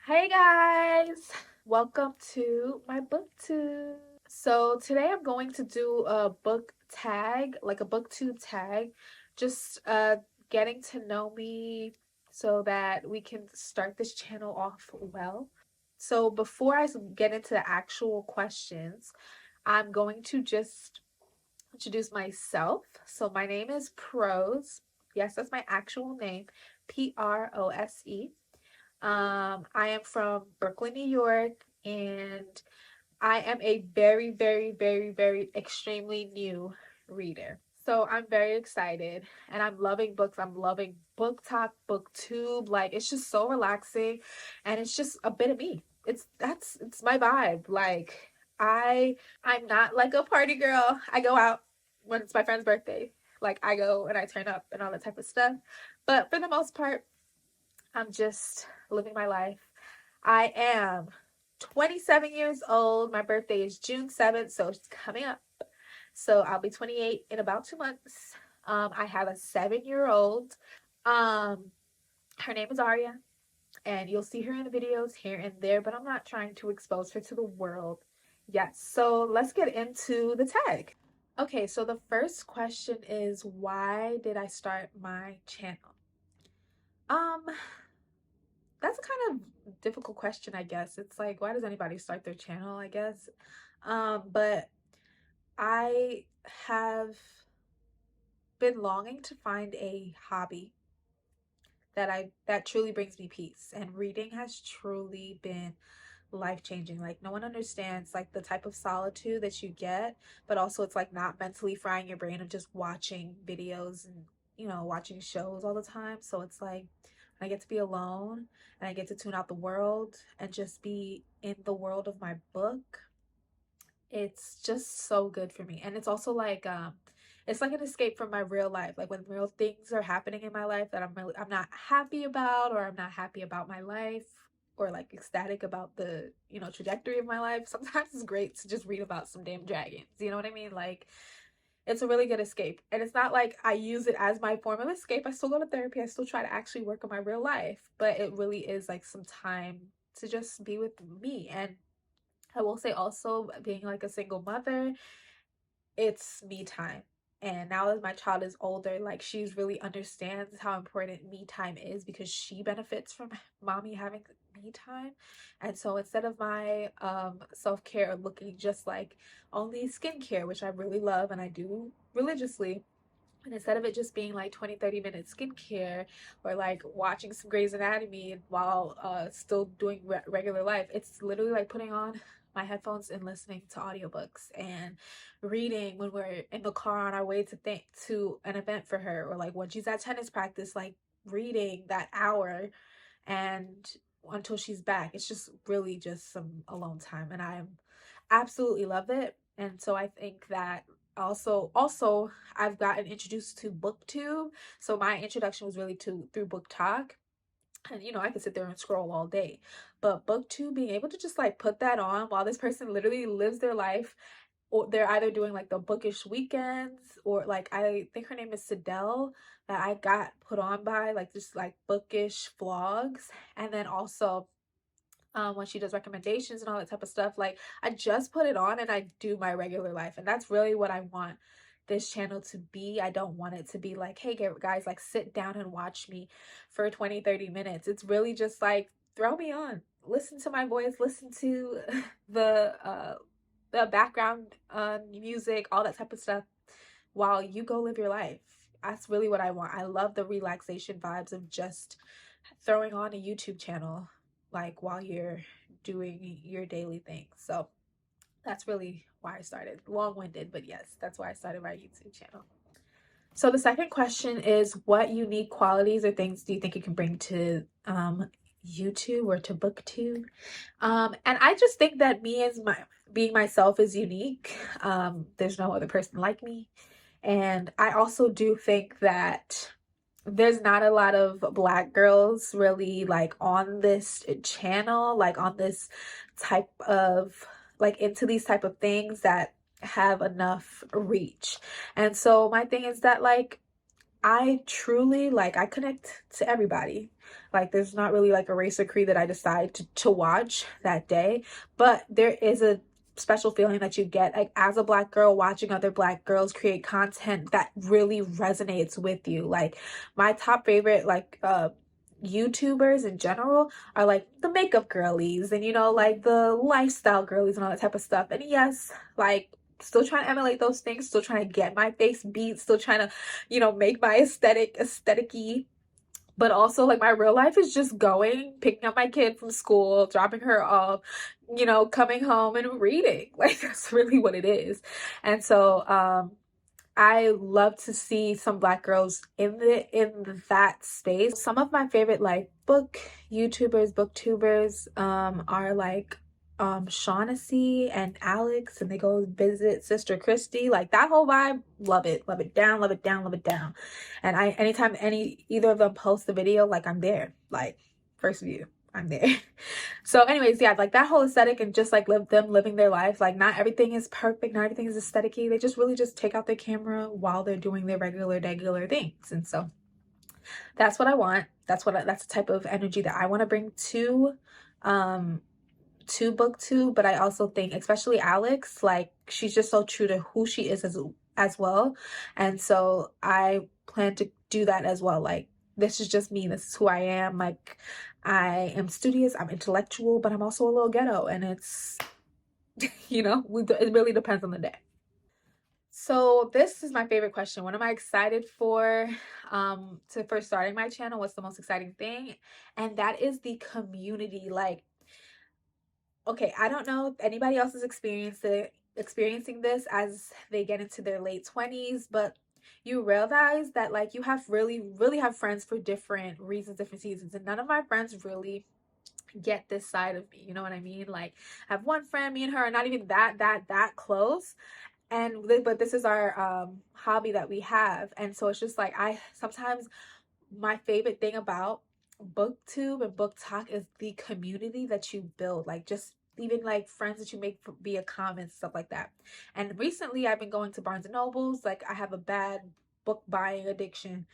Hey guys, welcome to my booktube. So today I'm going to do a book tag, like a booktube tag, just getting to know me so that we can start this channel off well. So before I get into the actual questions, I'm going to just introduce myself. So my name is Prose. Yes, that's my actual name, Prose. I am from Brooklyn, New York, and I am a very, very, very, very extremely new reader. So I'm very excited and I'm loving books. I'm loving BookTok, BookTube. Like it's just so relaxing and it's just a bit of me. It's my vibe. Like I'm not like a party girl. I go out when it's my friend's birthday. Like I go and I turn up and all that type of stuff. But for the most part, I'm just living my life. I am 27 years old. My birthday is June 7th, so it's coming up. So I'll be 28 in about 2 months. I have a 7-year-old. Um, Her name is Aria, and you'll see her in the videos here and there, but I'm not trying to expose her to the world. Yes, so let's get into the tag. Okay, so the first question is, why did I start my channel? Um, that's a kind of difficult question, I guess. It's like, why does anybody start their channel, I guess? But I have been longing to find a hobby that truly brings me peace. And reading has truly been life-changing. Like no one understands like the type of solitude that you get, but also it's like not mentally frying your brain of just watching videos and watching shows all the time. So it's like when I get to be alone and I get to tune out the world and just be in the world of my book, it's just so good for me. And it's also like it's like an escape from my real life. Like when real things are happening in my life that I'm not happy about, or I'm not happy about my life, or like ecstatic about the trajectory of my life, sometimes it's great to just read about some damn dragons. You know what I mean? Like it's a really good escape. And it's not like I use it as my form of escape. I still go to therapy. I still try to actually work on my real life, but it really is like some time to just be with me. And I will say also, being like a single mother, it's me time. And now that my child is older, like she's really understands how important me time is, because she benefits from mommy having me time. And so instead of my self-care looking just like only skincare, which I really love and I do religiously, and instead of it just being like 20-30 minute skincare, or like watching some Grey's Anatomy while still doing regular life, it's literally like putting on my headphones and listening to audiobooks and reading when we're in the car on our way to an event for her, or like when she's at tennis practice, like reading that hour and until she's back. It's just really just some alone time, and I absolutely love it. And so I think that also I've gotten introduced to BookTube. So my introduction was really through BookTok. And I could sit there and scroll all day. But BookTube, being able to just like put that on while this person literally lives their life, or they're either doing like the bookish weekends, or like I think her name is Sidel, that I got put on by, like just like bookish vlogs. And then also when she does recommendations and all that type of stuff, like I just put it on and I do my regular life. And that's really what I want this channel to be. I don't want it to be like, hey guys, like sit down and watch me for 20-30 minutes. It's really just like, throw me on, listen to my voice, listen to the background music, all that type of stuff, while you go live your life. That's really what I want. I love the relaxation vibes of just throwing on a YouTube channel like while you're doing your daily things. So that's really why I started. Long-winded, but yes, that's why I started my YouTube channel. So the second question is, what unique qualities or things do you think you can bring to YouTube or to BookTube? And I just think that being myself is unique. There's no other person like me. And I also do think that there's not a lot of Black girls really like on this channel, like on this type of like into these type of things that have enough reach. And so my thing is that like I truly like, I connect to everybody. Like there's not really like a race or creed that I decide to watch that day, but there is a special feeling that you get like as a Black girl watching other Black girls create content that really resonates with you. Like my top favorite like YouTubers in general are like the makeup girlies and, you know, like the lifestyle girlies and all that type of stuff. And yes, like still trying to emulate those things, still trying to get my face beat, still trying to, you know, make my aesthetic-y. But also like my real life is just going, picking up my kid from school, dropping her off, you know, coming home and reading. Like that's really what it is. And so I love to see some Black girls in that space. Some of my favorite like book YouTubers, booktubers are like Shaughnessy and Alex, and they go visit Sister Christy. Like that whole vibe, love it. Love it down, love it down, love it down. And I anytime either of them post a video, like I'm there. Like first view, I'm there. So anyways, yeah, like that whole aesthetic and just like living their life. Like not everything is perfect, not everything is aesthetic-y. They just really just take out their camera while they're doing their regular things. And so that's what I want. That's the type of energy that I want to bring um to BookTube. But I also think especially Alex, like she's just so true to who she is as well. And so I plan to do that as well. Like this is just me, this is who I am. Like I am studious, I'm intellectual, but I'm also a little ghetto, and it's you know, it really depends on the day. So this is my favorite question. What am I excited for to first starting my channel? What's the most exciting thing? And that is the community. Like, okay, I don't know if anybody else is experiencing this as they get into their late 20s, but you realize that like you have really have friends for different reasons, different seasons, and none of my friends really get this side of me. You know what I mean? Like I have one friend, me and her are not even that close, and but this is our hobby that we have. And so it's just like I sometimes my favorite thing about booktube and book talk is the community that you build, like just even like friends that you make via comments, stuff like that. And recently I've been going to Barnes and Nobles. Like I have a bad book buying addiction,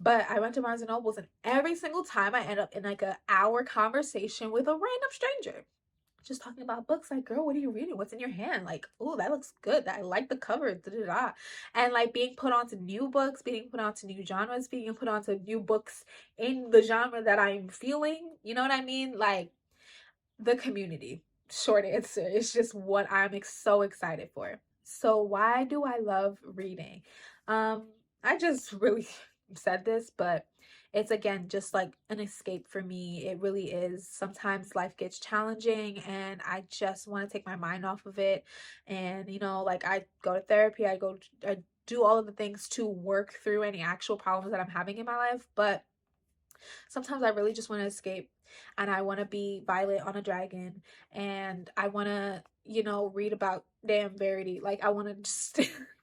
but I went to Barnes and Nobles, and every single time I end up in like an hour conversation with a random stranger just talking about books. Like, girl, what are you reading? What's in your hand? Like, oh, that looks good. I like the cover. Da, da, da. And like being put onto new books, being put onto new genres, being put onto new books in the genre that I'm feeling. You know what I mean? Like the community. Short answer. It's just what I'm so excited for. So why do I love reading? Um, I just really said this, but it's again just like an escape for me. It really is. Sometimes life gets challenging and I just want to take my mind off of it. And you know, like I go to therapy, I do all of the things to work through any actual problems that I'm having in my life, but sometimes I really just want to escape, and I want to be Violet on a dragon, and I want to, you know, read about damn Verity. Like I want to just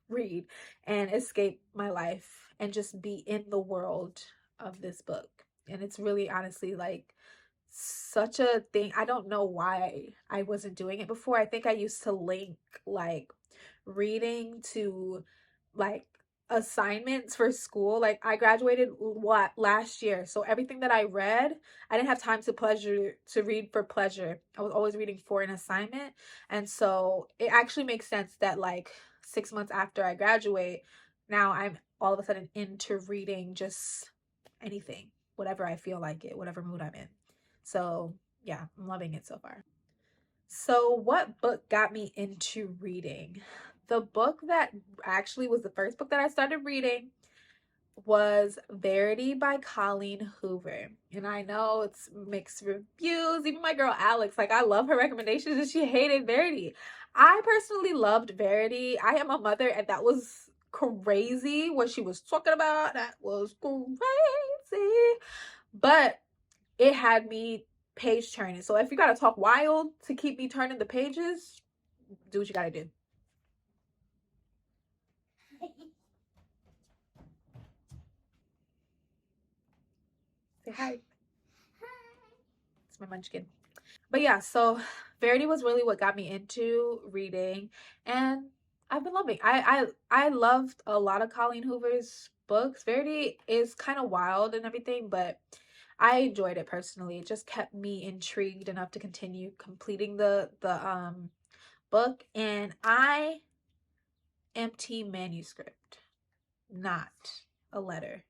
read and escape my life and just be in the world of this book. And it's really honestly like such a thing. I don't know why I wasn't doing it before. I think I used to link like reading to like assignments for school. Like I graduated what last year, so everything that I read, I didn't have time to read for pleasure. I was always reading for an assignment. And so it actually makes sense that like 6 months after I graduate, now I'm all of a sudden into reading just anything, whatever I feel like it, whatever mood I'm in. So yeah, I'm loving it so far. So what book got me into reading? The book that actually was the first book that I started reading was Verity by Colleen Hoover. And I know it's mixed reviews. Even my girl Alex, like I love her recommendations, and she hated Verity. I personally loved Verity. I am a mother, and that was crazy what she was talking about. That was crazy. But it had me page turning. So if you gotta talk wild to keep me turning the pages, do what you gotta do. Say hi. It's my munchkin. But yeah, so Verity was really what got me into reading. And I've been loving. I loved a lot of Colleen Hoover's books. Verity is kind of wild and everything, but I enjoyed it personally. It just kept me intrigued enough to continue completing the book. And I am team manuscript, not a letter.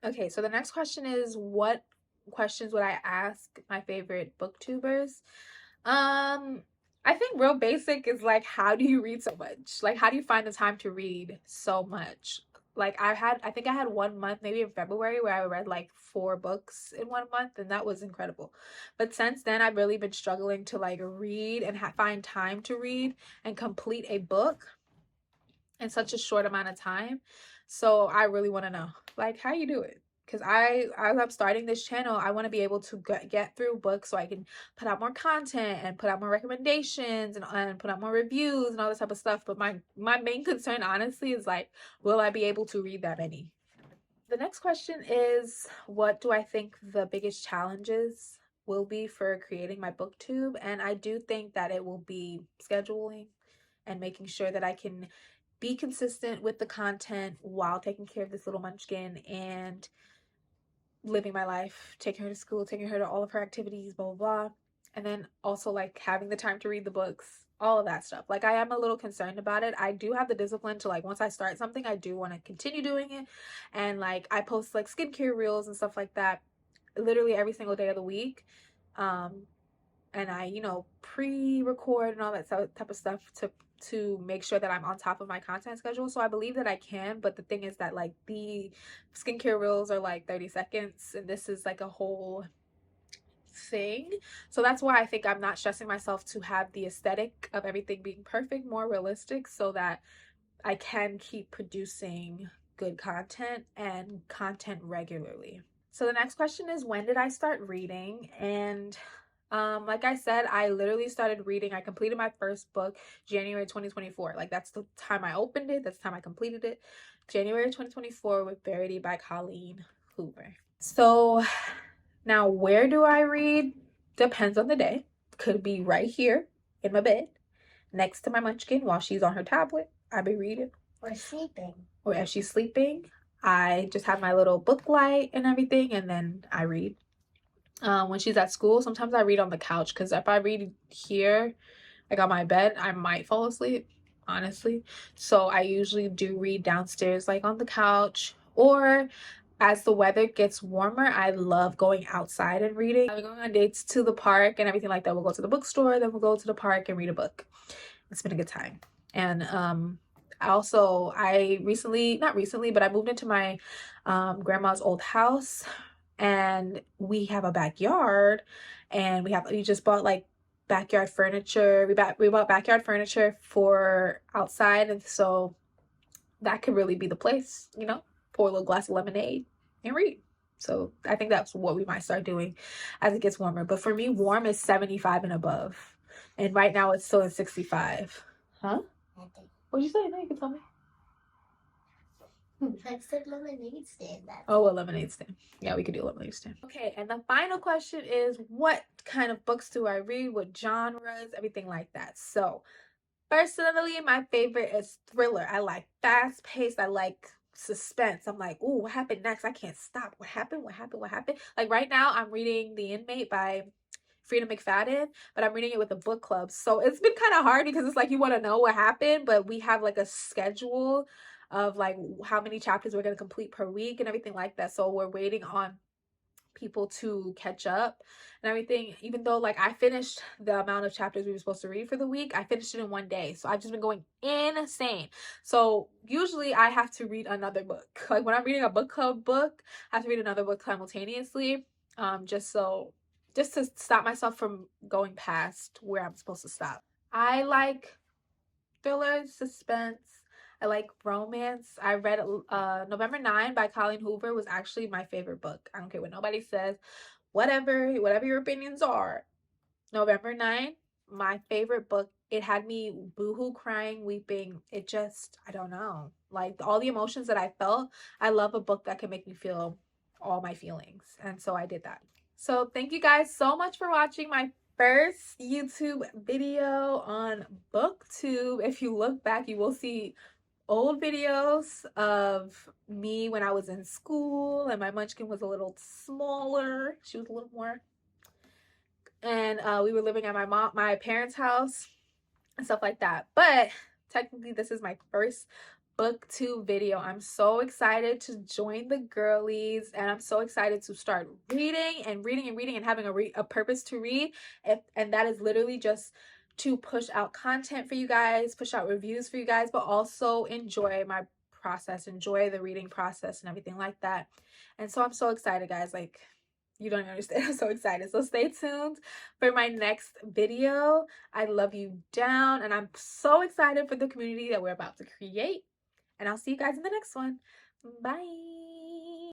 Okay, so the next question is, what questions would I ask my favorite booktubers? Um, I think real basic is like, how do you read so much? Like, how do you find the time to read so much? Like, I think I had 1 month, maybe in February, where I read like 4 books in 1 month, and that was incredible. But since then, I've really been struggling to like read and find time to read and complete a book in such a short amount of time. So I really want to know, like, how you do it. Because as I'm starting this channel, I want to be able to get through books so I can put out more content and put out more recommendations and put out more reviews and all this type of stuff. But my main concern, honestly, is like, will I be able to read that many? The next question is, what do I think the biggest challenges will be for creating my booktube? And I do think that it will be scheduling and making sure that I can be consistent with the content while taking care of this little munchkin and living my life, taking her to school, taking her to all of her activities, blah, blah, blah. And then also like having the time to read the books, all of that stuff. Like, I am a little concerned about it. I do have the discipline to, like, once I start something, I do want to continue doing it. And like, I post like skincare reels and stuff like that literally every single day of the week. And I, pre-record and all that type of stuff to make sure that I'm on top of my content schedule. So I believe that I can, but the thing is that like the skincare reels are like 30 seconds and this is like a whole thing. So that's why I think I'm not stressing myself to have the aesthetic of everything being perfect, more realistic, so that I can keep producing good content and content regularly. So the next question is, when did I start reading? And like I said, I literally started reading. I completed my first book January 2024. Like, that's the time I opened it. That's the time I completed it. January 2024 with Verity by Colleen Hoover. So now, where do I read? Depends on the day. Could be right here in my bed next to my munchkin while she's on her tablet. I be reading. Or sleeping. Or as she's sleeping, I just have my little book light and everything, and then I read. When she's at school, sometimes I read on the couch, because if I read here, like on my bed, I might fall asleep, honestly. So I usually do read downstairs, like on the couch. Or as the weather gets warmer, I love going outside and reading. I'm going on dates to the park and everything like that. We'll go to the bookstore, then we'll go to the park and read a book. It's been a good time. And also, I recently, not recently, but I moved into my grandma's old house, and we have a backyard, and we just bought like backyard furniture. We bought backyard furniture for outside, and so that could really be the place, pour a little glass of lemonade and read. So I think that's what we might start doing as it gets warmer. But for me, warm is 75 and above, and right now it's still at 65. Huh? What'd you say? No, you can tell me. I said lemonade stand. Oh, a lemonade stand. Yeah, we could do a lemonade stand. Okay, and the final question is, what kind of books do I read? What genres? Everything like that. So, personally, my favorite is thriller. I like fast-paced. I like suspense. I'm like, ooh, what happened next? I can't stop. What happened? What happened? What happened? Like right now, I'm reading The Inmate by Freida McFadden, but I'm reading it with a book club. So it's been kind of hard because it's like you want to know what happened, but we have like a schedule of like how many chapters we're going to complete per week and everything like that. So we're waiting on people to catch up and everything. Even though like I finished the amount of chapters we were supposed to read for the week, I finished it in 1 day. So I've just been going insane. So usually I have to read another book. Like when I'm reading a book club book, I have to read another book simultaneously, just to stop myself from going past where I'm supposed to stop. I like thriller, suspense. I like romance. I read November 9 by Colleen Hoover was actually my favorite book. I don't care what nobody says. Whatever your opinions are. November 9, my favorite book. It had me boohoo crying, weeping. It just, I don't know. Like all the emotions that I felt. I love a book that can make me feel all my feelings. And so I did that. So thank you guys so much for watching my first YouTube video on BookTube. If you look back, you will see old videos of me when I was in school and my munchkin was a little smaller. She was a little more, and we were living at my parents' house and stuff like that. But technically, this is my first booktube video. I'm so excited to join the girlies, and I'm so excited to start reading and reading and reading and having a purpose to read. And that is literally just to push out content for you guys, push out reviews for you guys, but also enjoy my process, enjoy the reading process and everything like that. And so I'm so excited, guys. Like, you don't even understand. I'm so excited. So stay tuned for my next video. I love you down, and I'm so excited for the community that we're about to create. And I'll see you guys in the next one. Bye.